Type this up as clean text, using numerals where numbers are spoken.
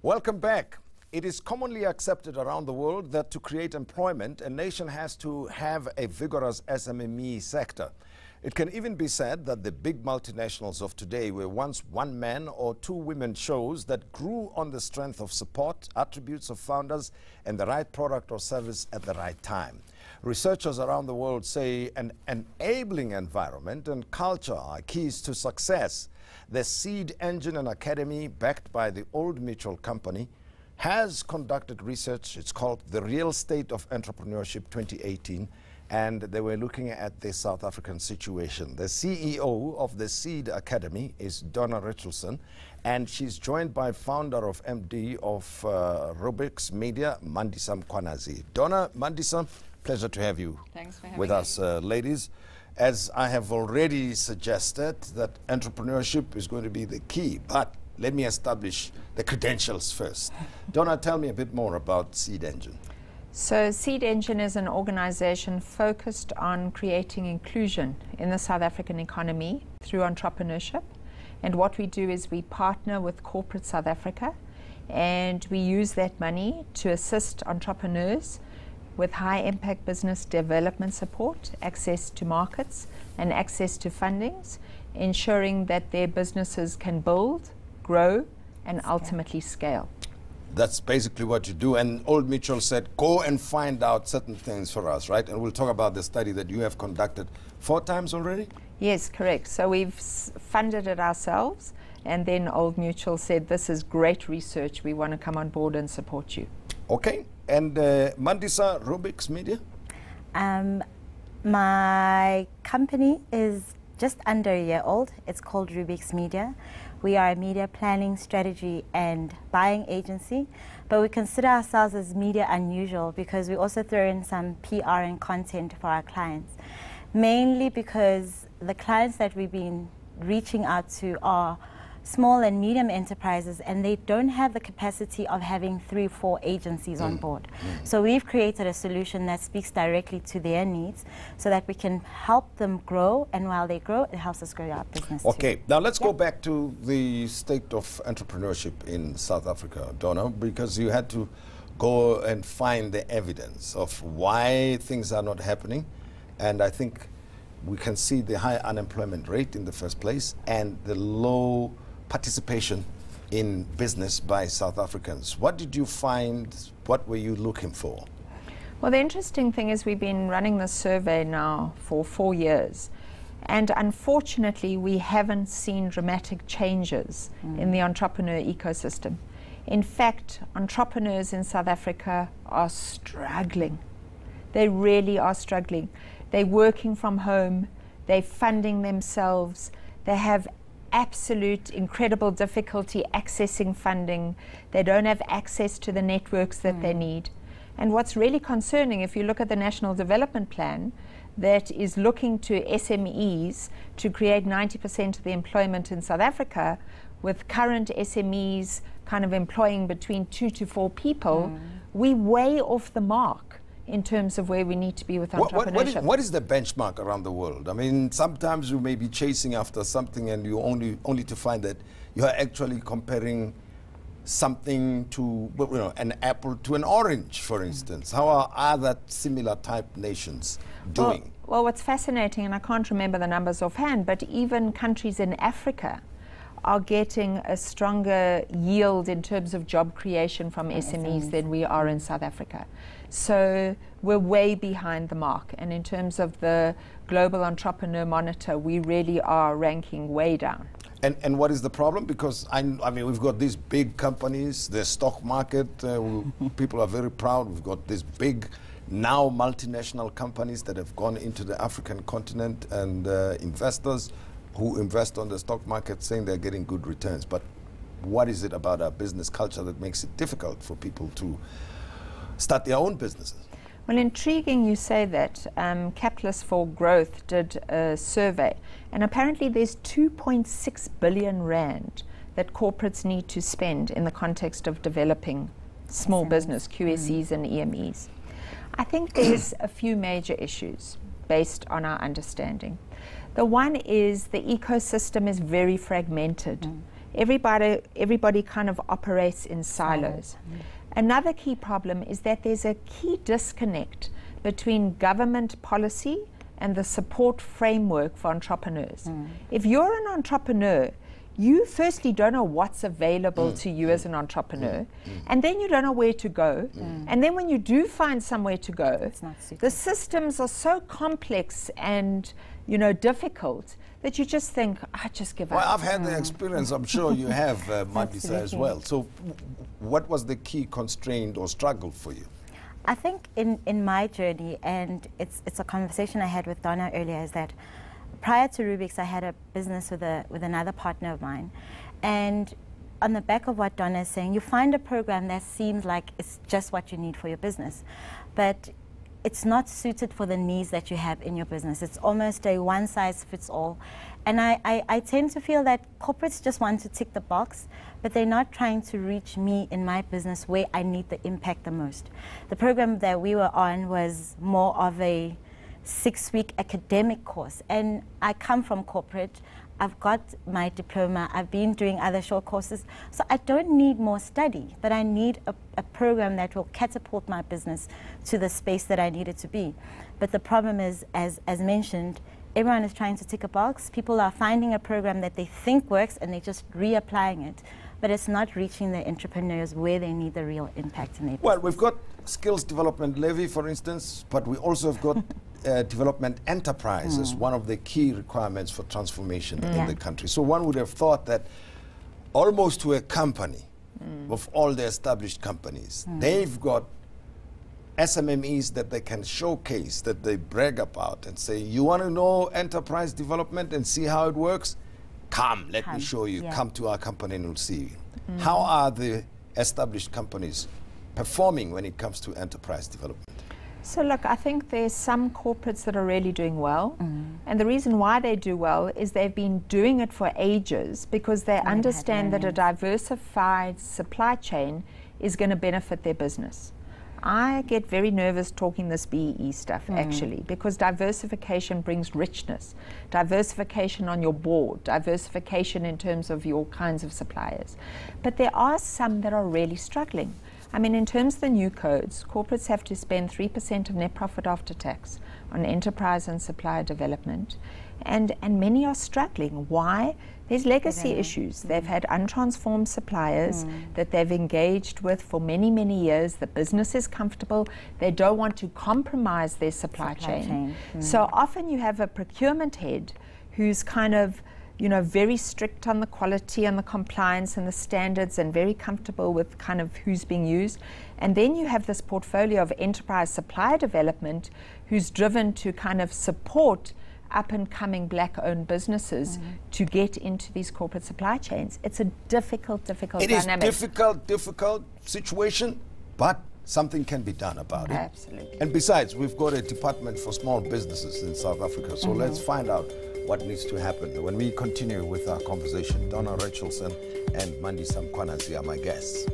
Welcome back. It is commonly accepted around the world that to create employment, a nation has to have a vigorous SME sector. It can even be said that the big multinationals of today were once one man or two women shows that grew on the strength of support, attributes of founders, and the right product or service at the right time. Researchers around the world say an enabling environment and culture are keys to success. The Seed Engine and Academy, backed by the Old Mutual Company, has conducted research. It's called The Real State of Entrepreneurship 2018, and they were looking at the South African situation. The CEO of the Seed Academy is Donna Richardson, and she's joined by founder of MD of Rubik's Media, Mandisa Mkhwanazi. Donna, Mandisa, pleasure to have you with us, ladies. As I have already suggested, that entrepreneurship is going to be the key, but let me establish the credentials first. Donna, tell me a bit more about Seed Engine. So Seed Engine is an organization focused on creating inclusion in the South African economy through entrepreneurship. And what we do is we partner with corporate South Africa, and we use that money to assist entrepreneurs with high impact business development support, access to markets and access to fundings, ensuring that their businesses can build, grow and ultimately scale. That's basically what you do. And Old Mutual said, go and find out certain things for us, right? And we'll talk about the study that you have conducted 4 times already? Yes, correct. So we've funded it ourselves, and then Old Mutual said, this is great research, we want to come on board and support you. Okay. And Mandisa, Rubik's Media? My company is just under a year old. It's called Rubik's Media. We are a media planning, strategy and buying agency, but we consider ourselves as media unusual because we also throw in some PR and content for our clients, mainly because the clients that we've been reaching out to are small and medium enterprises, and they don't have the capacity of having 3 or 4 agencies on board. So we've created a solution that speaks directly to their needs so that we can help them grow, and while they grow, it helps us grow our business Okay, too. now let's go back to the state of entrepreneurship in South Africa, Donna, because you had to go and find the evidence of why things are not happening. And I think we can see the high unemployment rate in the first place and the low participation in business by South Africans. What did you find? What were you looking for? Well, the interesting thing is we've been running this survey now for 4 years, and unfortunately we haven't seen dramatic changes in the entrepreneur ecosystem. In fact, entrepreneurs in South Africa are struggling. They really are struggling. They're working from home, they're funding themselves, they have absolute incredible difficulty accessing funding. They don't have access to the networks that they need. And what's really concerning, if you look at the National Development Plan that is looking to SMEs to create 90% of the employment in South Africa, with current SMEs kind of employing between 2 to 4 people, we're way off the mark in terms of where we need to be with entrepreneurship. What is the benchmark around the world? I mean, sometimes you may be chasing after something and you only to find that you are actually comparing something to, you know, an apple to an orange, for instance. How are other similar type nations doing? Well, what's fascinating, and I can't remember the numbers offhand, but even countries in Africa are getting a stronger yield in terms of job creation from SMEs than we are in South Africa. So we're way behind the mark, and in terms of the Global Entrepreneur Monitor, we really are ranking way down. And what is the problem? Because I mean, we've got these big companies, the stock market, people are very proud. We've got these big, now multinational companies that have gone into the African continent, and investors who invest on the stock market saying they're getting good returns. But what is it about our business culture that makes it difficult for people to start their own businesses? Well, intriguing you say that. Capitalists for Growth did a survey, and apparently there's 2.6 billion rand that corporates need to spend in the context of developing small business, QSEs and EMEs. I think there's a few major issues based on our understanding. The one is the ecosystem is very fragmented. Everybody kind of operates in silos. Another key problem is that there's a key disconnect between government policy and the support framework for entrepreneurs. If you're an entrepreneur, you firstly don't know what's available to you as an entrepreneur, and then you don't know where to go. And then when you do find somewhere to go, the systems are so complex and difficult that you just think, I just give up. Well, I've had the experience, I'm sure you have, Mandisa, as well. So what was the key constraint or struggle for you? I think in my journey, and it's a conversation I had with Donna earlier, is that prior to Rubik's, I had a business with another partner of mine. And on the back of what Donna is saying, you find a program that seems like it's just what you need for your business. But it's not suited for the needs that you have in your business. It's almost a one-size-fits-all. And I tend to feel that corporates just want to tick the box, but they're not trying to reach me in my business where I need the impact the most. The program that we were on was more of a 6-week academic course, and I come from corporate. I've got my diploma, I've been doing other short courses, so I don't need more study, but I need a program that will catapult my business to the space that I need it to be. But the problem is, as mentioned, everyone is trying to tick a box. People are finding a program that they think works and they're just reapplying it, but it's not reaching the entrepreneurs where they need the real impact in their business. Well, we've got skills development levy, for instance, but we also have got development enterprise as one of the key requirements for transformation in the country. So one would have thought that almost to a company, of all the established companies, they've got SMMEs that they can showcase, that they brag about and say, you want to know enterprise development and see how it works? Come, let me show you. Come to our company and we'll see. How are the established companies performing when it comes to enterprise development? So look, I think there's some corporates that are really doing well. And the reason why they do well is they've been doing it for ages because they understand that a diversified supply chain is going to benefit their business. I get very nervous talking this BEE stuff actually, because diversification brings richness, diversification on your board, diversification in terms of your kinds of suppliers. But there are some that are really struggling. I mean, in terms of the new codes, corporates have to spend 3% of net profit after tax on enterprise and supplier development, and many are struggling. Why? There's legacy issues. They've had untransformed suppliers that they've engaged with for many, many years. The business is comfortable. They don't want to compromise their supply chain. So often you have a procurement head who's kind of, very strict on the quality and the compliance and the standards and very comfortable with kind of who's being used. And then you have this portfolio of enterprise supply development who's driven to kind of support up-and-coming black-owned businesses to get into these corporate supply chains. It's a difficult dynamic. It is difficult situation, but something can be done about it. Absolutely. And besides, we've got a department for small businesses in South Africa, so let's find out what needs to happen when we continue with our conversation. Donna Rachelson and Mandisa Mkwanazi are my guests.